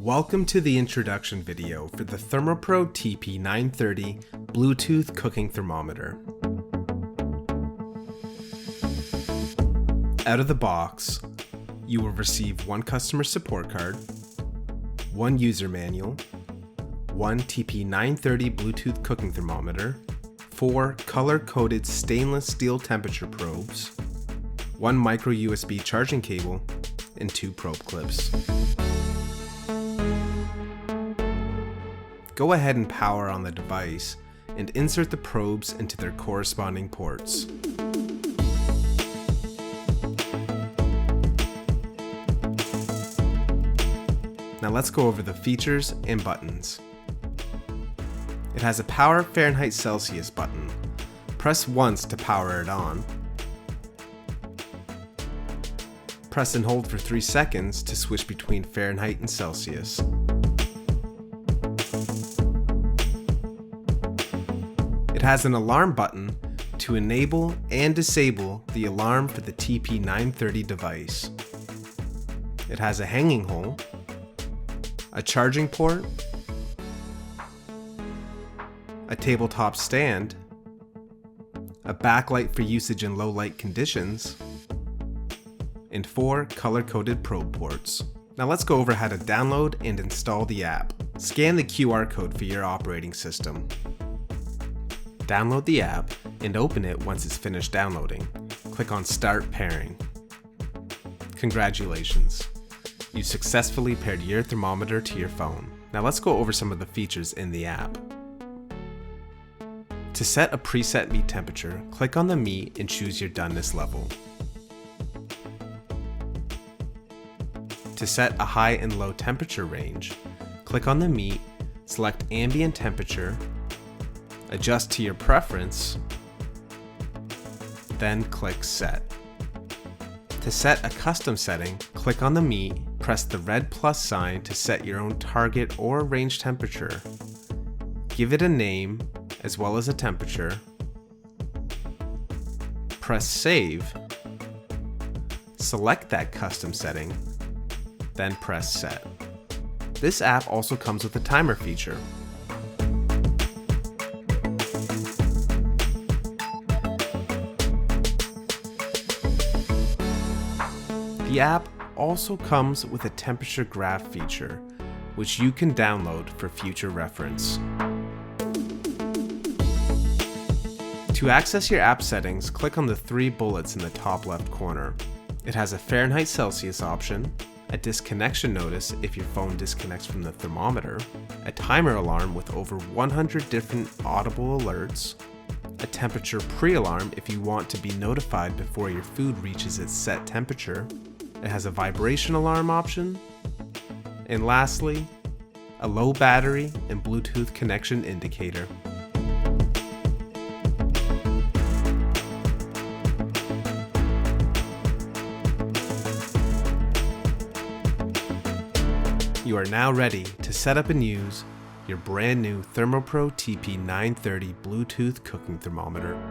Welcome to the introduction video for the ThermoPro TP930 Bluetooth cooking thermometer. Out of the box, you will receive one customer support card, one user manual, one TP930 Bluetooth cooking thermometer, 4 color-coded stainless steel temperature probes, one micro USB charging cable, and 2 probe clips. Go ahead and power on the device and insert the probes into their corresponding ports. Now let's go over the features and buttons. It has a power Fahrenheit Celsius button. Press once to power it on. Press and hold for 3 seconds to switch between Fahrenheit and Celsius. It has an alarm button to enable and disable the alarm for the TP930 device. It has a hanging hole, a charging port, a tabletop stand, a backlight for usage in low light conditions, and 4 color-coded probe ports. Now let's go over how to download and install the app. Scan the QR code for your operating system. Download the app and open it once it's finished downloading. Click on Start Pairing. Congratulations! You successfully paired your thermometer to your phone. Now let's go over some of the features in the app. To set a preset meat temperature, click on the meat and choose your doneness level. To set a high and low temperature range, click on the meat, select ambient temperature, adjust to your preference, then click Set. To set a custom setting, click on the meat, press the red plus sign to set your own target or range temperature. Give it a name as well as a temperature. Press Save. Select that custom setting, then press Set. This app also comes with a timer feature. The app also comes with a temperature graph feature, which you can download for future reference. To access your app settings, click on the 3 bullets in the top left corner. It has a Fahrenheit Celsius option, a disconnection notice if your phone disconnects from the thermometer, a timer alarm with over 100 different audible alerts, a temperature pre-alarm if you want to be notified before your food reaches its set temperature. It has a vibration alarm option, and lastly, a low battery and Bluetooth connection indicator. You are now ready to set up and use your brand new ThermoPro TP930 Bluetooth cooking thermometer.